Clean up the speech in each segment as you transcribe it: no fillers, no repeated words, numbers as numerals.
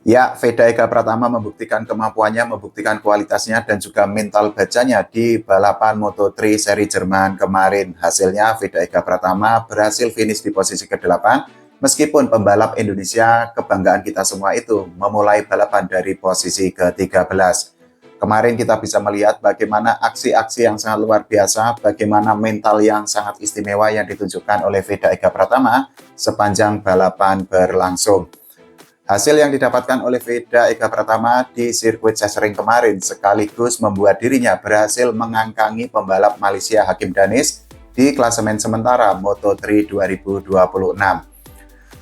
Ya, Veda Eka Pratama membuktikan kemampuannya, membuktikan kualitasnya, dan juga mental bacanya di balapan Moto3 seri Jerman kemarin. Hasilnya, Veda Eka Pratama berhasil finish di posisi ke-8, meskipun pembalap Indonesia, kebanggaan kita semua itu, memulai balapan dari posisi ke-13. Kemarin kita bisa melihat bagaimana aksi-aksi yang sangat luar biasa, bagaimana mental yang sangat istimewa yang ditunjukkan oleh Veda Eka Pratama sepanjang balapan berlangsung. Hasil yang didapatkan oleh Veda Eka Pratama di sirkuit Sesering kemarin sekaligus membuat dirinya berhasil mengangkangi pembalap Malaysia Hakim Danis di klasemen sementara Moto3 2026.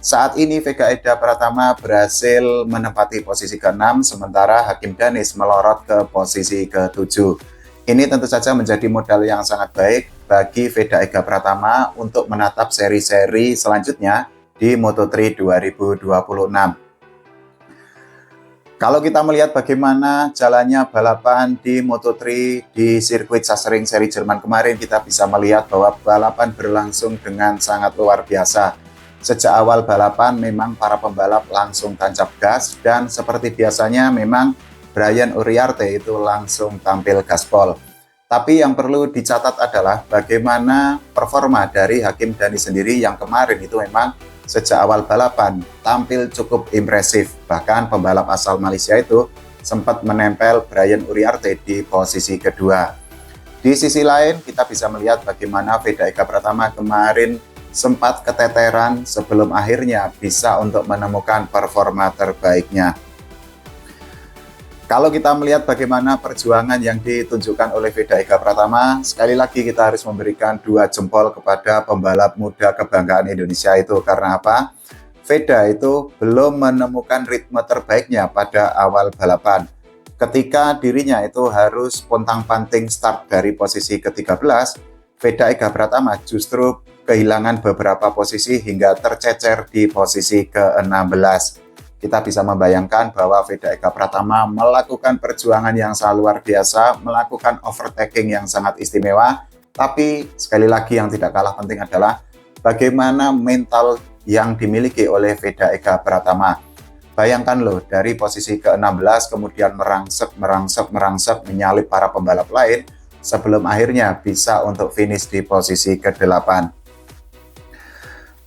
Saat ini Veda Eka Pratama berhasil menempati posisi ke-6, sementara Hakim Danis melorot ke posisi ke-7. Ini tentu saja menjadi modal yang sangat baik bagi Veda Eka Pratama untuk menatap seri-seri selanjutnya di Moto3 2026. Kalau kita melihat bagaimana jalannya balapan di Moto3 di sirkuit Sesering seri Jerman kemarin, kita bisa melihat bahwa balapan berlangsung dengan sangat luar biasa. Sejak awal balapan memang para pembalap langsung tancap gas, dan seperti biasanya memang Brian Uriarte itu langsung tampil gaspol. Tapi yang perlu dicatat adalah bagaimana performa dari Hakim Danis sendiri yang kemarin itu memang sejak awal balapan tampil cukup impresif. Bahkan pembalap asal Malaysia itu sempat menempel Brian Uriarte di posisi kedua. Di sisi lain kita bisa melihat bagaimana Veda Eka Pratama kemarin sempat keteteran sebelum akhirnya bisa untuk menemukan performa terbaiknya. Kalau kita melihat bagaimana perjuangan yang ditunjukkan oleh Veda Eka Pratama, sekali lagi kita harus memberikan 2 jempol kepada pembalap muda kebanggaan Indonesia itu. Karena apa? Veda itu belum menemukan ritme terbaiknya pada awal balapan. Ketika dirinya itu harus pontang-panting start dari posisi ke-13, Veda Eka Pratama justru kehilangan beberapa posisi hingga tercecer di posisi ke-16. Kita bisa membayangkan bahwa Veda Eka Pratama melakukan perjuangan yang sangat luar biasa, melakukan overtaking yang sangat istimewa, tapi sekali lagi yang tidak kalah penting adalah bagaimana mental yang dimiliki oleh Veda Eka Pratama. Bayangkan loh, dari posisi ke-16 kemudian merangsek menyalip para pembalap lain sebelum akhirnya bisa untuk finish di posisi ke-8.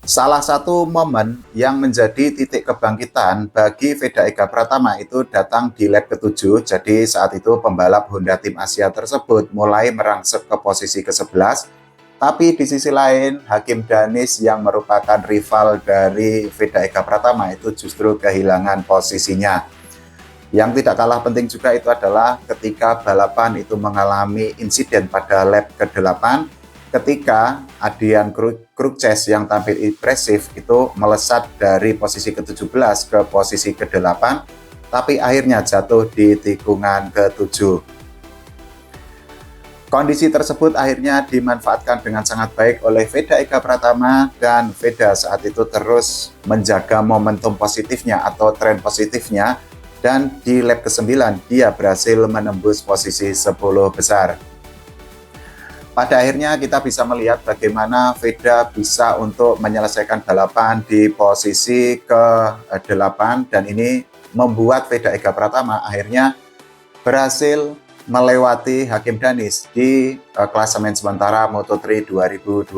Salah satu momen yang menjadi titik kebangkitan bagi Veda Eka Pratama itu datang di lap ke-7. Jadi saat itu pembalap Honda Tim Asia tersebut mulai merangsek ke posisi ke-11. Tapi di sisi lain, Hakim Danis yang merupakan rival dari Veda Eka Pratama itu justru kehilangan posisinya. Yang tidak kalah penting juga itu adalah ketika balapan itu mengalami insiden pada lap ke-8, ketika Adrian Cruxes yang tampil impresif itu melesat dari posisi ke-17 ke posisi ke-8, tapi akhirnya jatuh di tikungan ke-7. Kondisi tersebut akhirnya dimanfaatkan dengan sangat baik oleh Veda Eka Pratama, dan Veda saat itu terus menjaga momentum positifnya atau tren positifnya, dan di lap ke-9 dia berhasil menembus posisi 10 besar. Pada akhirnya kita bisa melihat bagaimana Veda bisa untuk menyelesaikan balapan di posisi ke-8, dan ini membuat Veda Eka Pratama akhirnya berhasil melewati Hakim Danis di klasemen sementara Moto3 2026.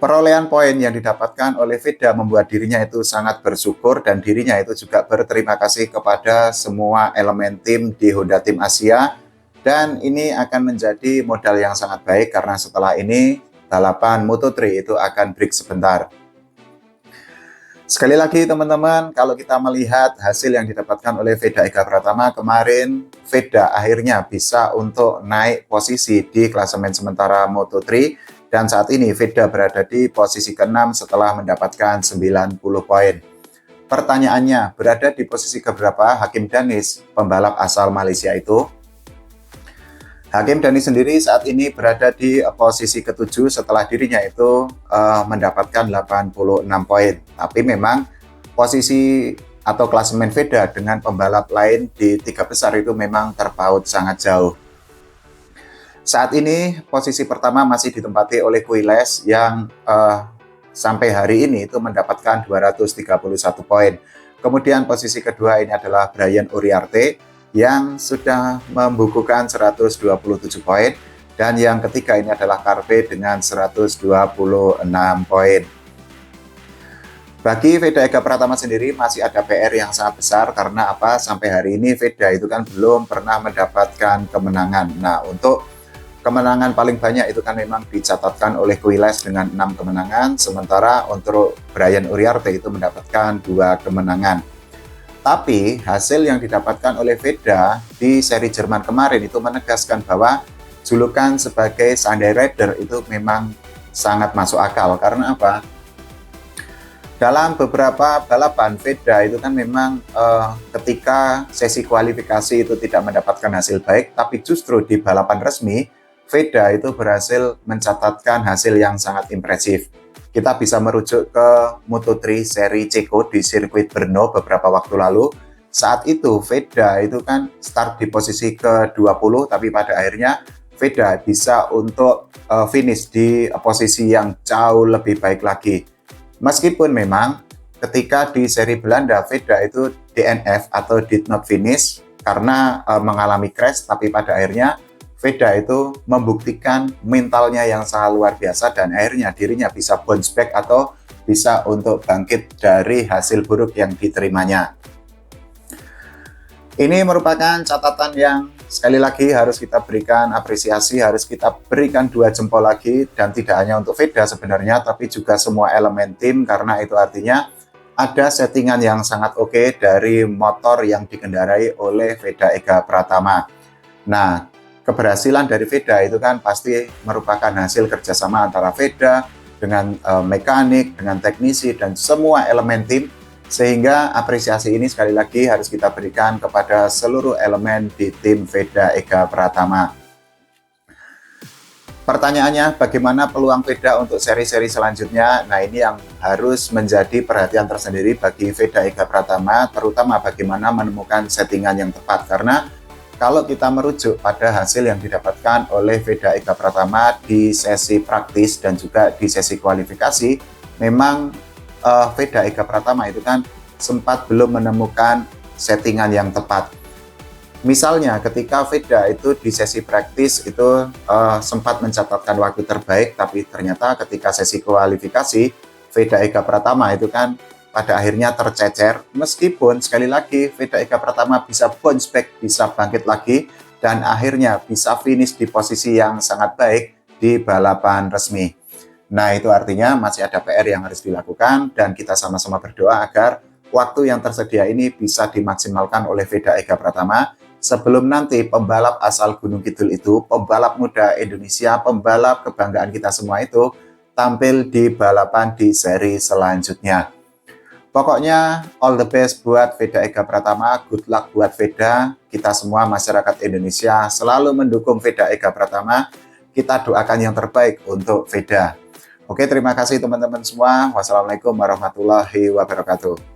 Perolehan poin yang didapatkan oleh Veda membuat dirinya itu sangat bersyukur, dan dirinya itu juga berterima kasih kepada semua elemen tim di Honda Tim Asia. Dan ini akan menjadi modal yang sangat baik karena setelah ini balapan Moto3 itu akan break sebentar. Sekali lagi teman-teman, kalau kita melihat hasil yang didapatkan oleh Veda Eka Pratama kemarin, Veda akhirnya bisa untuk naik posisi di klasemen sementara Moto3, dan saat ini Veda berada di posisi ke-6 setelah mendapatkan 90 poin. Pertanyaannya, berada di posisi keberapa Hakim Danis, pembalap asal Malaysia itu? Hakim Danis sendiri saat ini berada di posisi ke-7 setelah dirinya itu mendapatkan 86 poin. Tapi memang posisi atau klasemen Veda dengan pembalap lain di 3 besar itu memang terpaut sangat jauh. Saat ini posisi pertama masih ditempati oleh Quiles yang sampai hari ini itu mendapatkan 231 poin. Kemudian posisi kedua ini adalah Brian Uriarte yang sudah membukukan 127 poin. Dan yang ketiga ini adalah Carpe dengan 126 poin. Bagi Veda Ega Pratama sendiri masih ada PR yang sangat besar karena apa? Sampai hari ini Veda itu kan belum pernah mendapatkan kemenangan. Nah, untuk kemenangan paling banyak itu kan memang dicatatkan oleh Quiles dengan 6 kemenangan, sementara untuk Brian Uriarte itu mendapatkan 2 kemenangan. Tapi hasil yang didapatkan oleh Veda di seri Jerman kemarin itu menegaskan bahwa julukan sebagai Sunday Rider itu memang sangat masuk akal. Karena apa? Dalam beberapa balapan Veda itu kan memang ketika sesi kualifikasi itu tidak mendapatkan hasil baik, tapi justru di balapan resmi Veda itu berhasil mencatatkan hasil yang sangat impresif. Kita bisa merujuk ke Moto3 seri Ceko di sirkuit Brno beberapa waktu lalu. Saat itu Veda itu kan start di posisi ke-20, tapi pada akhirnya Veda bisa untuk finish di posisi yang jauh lebih baik lagi. Meskipun memang ketika di seri Belanda Veda itu DNF atau did not finish karena mengalami crash, tapi pada akhirnya Veda itu membuktikan mentalnya yang sangat luar biasa dan akhirnya dirinya bisa bounce back atau bisa untuk bangkit dari hasil buruk yang diterimanya. Ini merupakan catatan yang sekali lagi harus kita berikan apresiasi, harus kita berikan 2 jempol lagi, dan tidak hanya untuk Veda sebenarnya, tapi juga semua elemen tim, karena itu artinya ada settingan yang sangat oke dari motor yang dikendarai oleh Veda Ega Pratama. Nah, keberhasilan dari Veda itu kan pasti merupakan hasil kerjasama antara Veda dengan mekanik, dengan teknisi, dan semua elemen tim. Sehingga apresiasi ini sekali lagi harus kita berikan kepada seluruh elemen di tim Veda Ega Pratama. Pertanyaannya, bagaimana peluang Veda untuk seri-seri selanjutnya? Nah, ini yang harus menjadi perhatian tersendiri bagi Veda Ega Pratama, terutama bagaimana menemukan settingan yang tepat. Karena kalau kita merujuk pada hasil yang didapatkan oleh Veda Ega Pratama di sesi praktis dan juga di sesi kualifikasi, memang Veda Ega Pratama itu kan sempat belum menemukan settingan yang tepat. Misalnya ketika Veda itu di sesi praktis itu sempat mencatatkan waktu terbaik, tapi ternyata ketika sesi kualifikasi Veda Ega Pratama itu kan pada akhirnya tercecer. Meskipun sekali lagi Veda Ega Pratama bisa bounce back, bisa bangkit lagi, dan akhirnya bisa finish di posisi yang sangat baik di balapan resmi. Nah, itu artinya masih ada PR yang harus dilakukan dan kita sama-sama berdoa agar waktu yang tersedia ini bisa dimaksimalkan oleh Veda Ega Pratama sebelum nanti pembalap asal Gunung Kidul itu, pembalap muda Indonesia, pembalap kebanggaan kita semua itu tampil di balapan di seri selanjutnya. Pokoknya all the best buat Veda Ega Pratama, good luck buat Veda. Kita semua masyarakat Indonesia selalu mendukung Veda Ega Pratama. Kita doakan yang terbaik untuk Veda. Oke, terima kasih teman-teman semua. Wassalamualaikum warahmatullahi wabarakatuh.